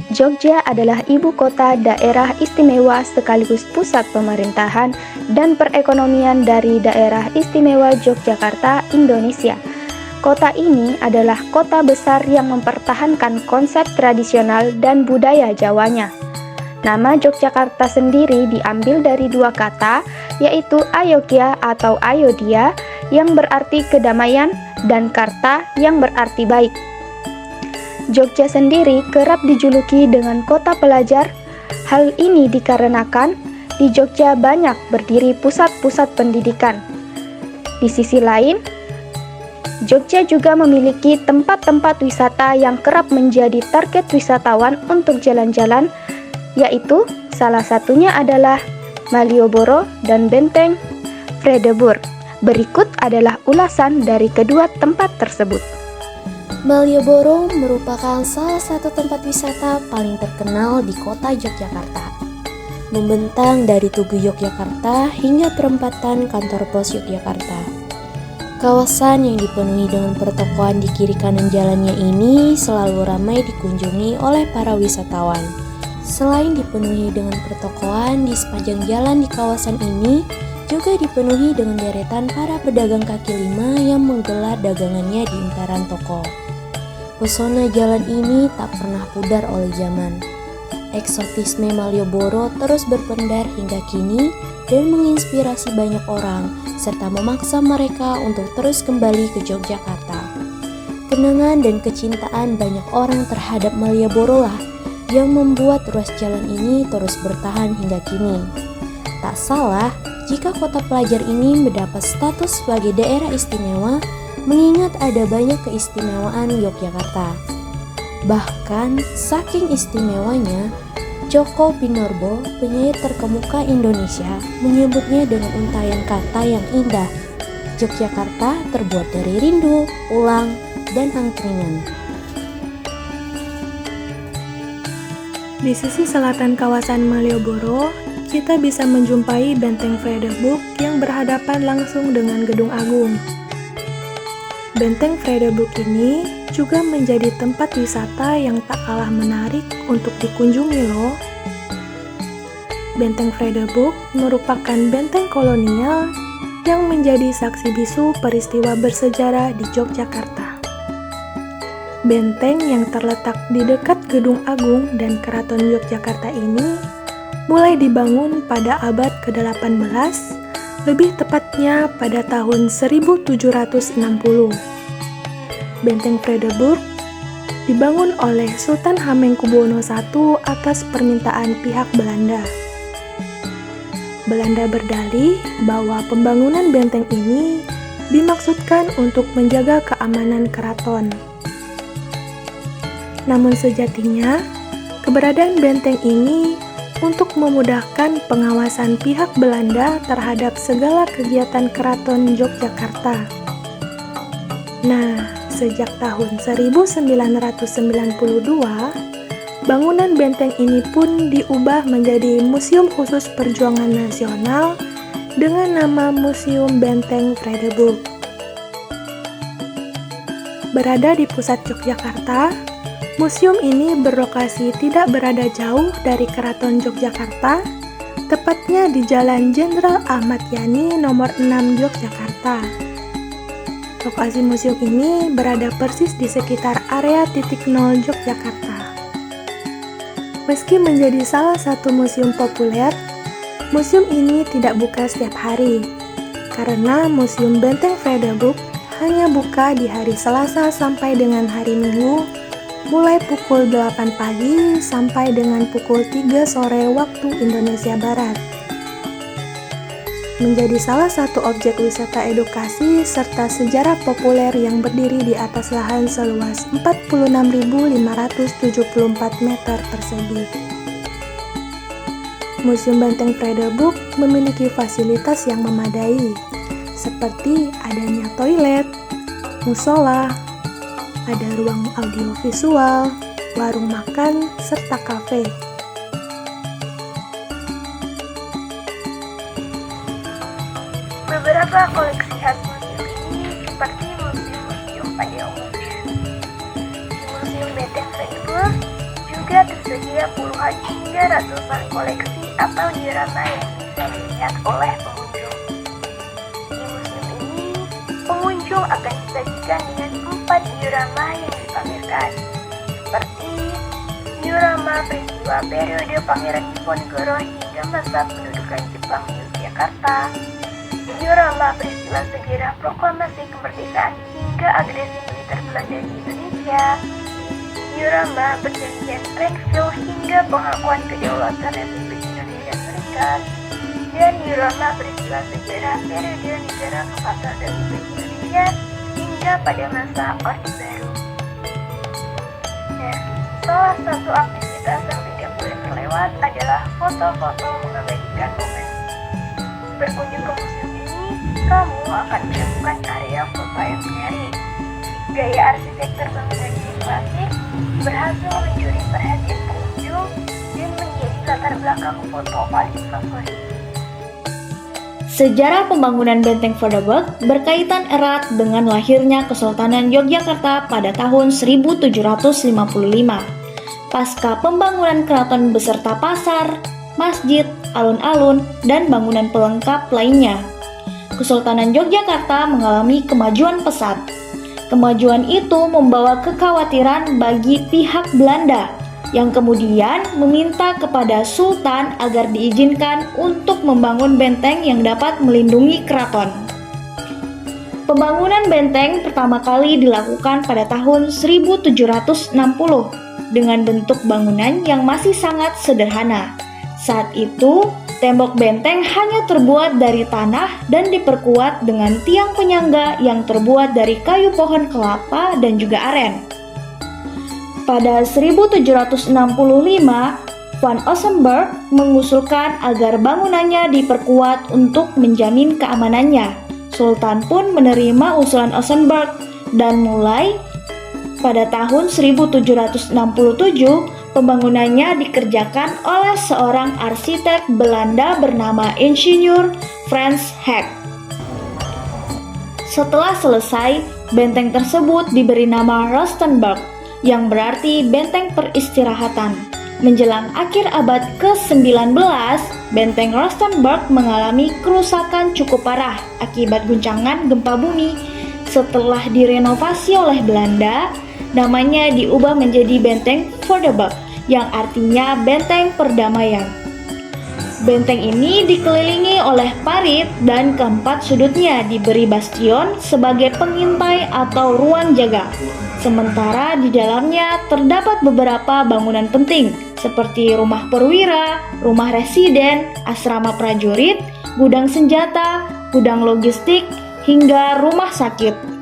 Jogja adalah ibu kota daerah istimewa sekaligus pusat pemerintahan dan perekonomian dari daerah istimewa Yogyakarta, Indonesia. Kota ini adalah kota besar yang mempertahankan konsep tradisional dan budaya Jawanya. Nama Yogyakarta sendiri diambil dari dua kata, yaitu Ayogya atau Ayodhya yang berarti kedamaian dan Karta yang berarti baik. Jogja sendiri kerap dijuluki dengan kota pelajar. Hal ini dikarenakan di Jogja banyak berdiri pusat-pusat pendidikan. Di sisi lain, Jogja juga memiliki tempat-tempat wisata yang kerap menjadi target wisatawan untuk jalan-jalan, yaitu salah satunya adalah Malioboro dan Benteng Vredenburg. Berikut adalah ulasan dari kedua tempat tersebut. Malioboro merupakan salah satu tempat wisata paling terkenal di kota Yogyakarta. Membentang dari Tugu Yogyakarta hingga perempatan kantor pos Yogyakarta. Kawasan yang dipenuhi dengan pertokoan di kiri kanan jalannya ini selalu ramai dikunjungi oleh para wisatawan. Selain dipenuhi dengan pertokoan di sepanjang jalan di kawasan ini, juga dipenuhi dengan deretan para pedagang kaki lima yang menggelar dagangannya di emperan toko. Pesona jalan ini tak pernah pudar oleh zaman. Eksotisme Malioboro terus berpendar hingga kini dan menginspirasi banyak orang, serta memaksa mereka untuk terus kembali ke Yogyakarta. Kenangan dan kecintaan banyak orang terhadap Malioboro lah yang membuat ruas jalan ini terus bertahan hingga kini. Tak salah jika kota pelajar ini mendapat status sebagai daerah istimewa, mengingat ada banyak keistimewaan Yogyakarta. Bahkan saking istimewanya, Djoko Pinurbo, penyair terkemuka Indonesia, menyebutnya dengan untayan kata yang indah. Yogyakarta terbuat dari rindu, ulang, dan angkringan. Di sisi selatan kawasan Malioboro, kita bisa menjumpai Benteng Vredenburg yang berhadapan langsung dengan Gedung Agung. Benteng Vredenburg ini juga menjadi tempat wisata yang tak kalah menarik untuk dikunjungi loh. Benteng Vredenburg merupakan benteng kolonial yang menjadi saksi bisu peristiwa bersejarah di Yogyakarta. Benteng yang terletak di dekat Gedung Agung dan Keraton Yogyakarta ini mulai dibangun pada abad ke-18, lebih tepatnya pada tahun 1760. Benteng Vredenburg dibangun oleh Sultan Hamengkubuwono I atas permintaan pihak Belanda. Belanda berdalih bahwa pembangunan benteng ini dimaksudkan untuk menjaga keamanan keraton. Namun sejatinya, keberadaan benteng ini untuk memudahkan pengawasan pihak Belanda terhadap segala kegiatan Keraton Yogyakarta. Nah, sejak tahun 1992, bangunan benteng ini pun diubah menjadi Museum Khusus Perjuangan Nasional dengan nama Museum Benteng Vredenburg. Berada di pusat Yogyakarta, museum ini berlokasi tidak berada jauh dari Keraton Yogyakarta, tepatnya di Jalan Jenderal Ahmad Yani nomor 6 Yogyakarta. Lokasi museum ini berada persis di sekitar area titik nol Yogyakarta. Meski menjadi salah satu museum populer, museum ini tidak buka setiap hari, karena Museum Benteng Vredenburg hanya buka di hari Selasa sampai dengan hari Minggu, mulai pukul 8 pagi sampai dengan pukul 3 sore waktu Indonesia Barat. Menjadi salah satu objek wisata edukasi serta sejarah populer yang berdiri di atas lahan seluas 46.574 meter persegi. Museum Benteng Vredenburg memiliki fasilitas yang memadai, seperti adanya toilet, musola, ada ruang audiovisual, warung makan, serta kafe. Beberapa koleksi khas museum ini seperti museum-museum pada umumnya. Di Museum Benteng Vredenburg juga tersedia tersedia puluhan hingga ratusan koleksi atau diorama yang bisa dilihat oleh pengunjung. Di museum ini, pengunjung akan disajikan dengan 4 diorama yang dipamerkan, seperti diorama peristiwa periode Pangeran Diponegoro hingga masa pendudukan Jepang di Yogyakarta, diorama peristiwa sejarah proklamasi kemerdekaan hingga agresi militer Belanda di Indonesia, diorama perjanjian Rexville hingga pengakuan kedaulatan Republik Indonesia Serikat, dan diorama peristiwa sejarah periode negara kesatuan Republik Indonesia hingga pada masa Orde Baru. Nah, salah satu aktivitas yang tidak boleh terlewat adalah foto-foto mengabadikan momen. Berkunjung ke museum ini, kamu akan menemukan area foto yang menarik. Gaya arsitektur bangunan yang klasik berhasil mencuri perhatian pengunjung dan menjadi latar belakang foto paling favorit. Sejarah pembangunan Benteng Vorderburg berkaitan erat dengan lahirnya Kesultanan Yogyakarta pada tahun 1755. Pasca pembangunan keraton beserta pasar, masjid, alun-alun, dan bangunan pelengkap lainnya, Kesultanan Yogyakarta mengalami kemajuan pesat. Kemajuan itu membawa kekhawatiran bagi pihak Belanda yang kemudian meminta kepada Sultan agar diizinkan untuk membangun benteng yang dapat melindungi keraton. Pembangunan benteng pertama kali dilakukan pada tahun 1760 dengan bentuk bangunan yang masih sangat sederhana. Saat itu, tembok benteng hanya terbuat dari tanah dan diperkuat dengan tiang penyangga yang terbuat dari kayu pohon kelapa dan juga aren. Pada 1765, Van Ossenburg mengusulkan agar bangunannya diperkuat untuk menjamin keamanannya. Sultan pun menerima usulan Ossenburg dan mulai pada tahun 1767 pembangunannya dikerjakan oleh seorang arsitek Belanda bernama Insinyur Frans Hek. Setelah selesai, benteng tersebut diberi nama Rustenburg, yang berarti benteng peristirahatan. Menjelang akhir abad ke-19, benteng Rustenburg mengalami kerusakan cukup parah akibat guncangan gempa bumi. Setelah direnovasi oleh Belanda, namanya diubah menjadi Benteng Vorderburg, yang artinya benteng perdamaian. Benteng ini dikelilingi oleh parit dan keempat sudutnya diberi bastion sebagai pengintai atau ruang jaga. Sementara di dalamnya terdapat beberapa bangunan penting seperti rumah perwira, rumah residen, asrama prajurit, gudang senjata, gudang logistik, hingga rumah sakit.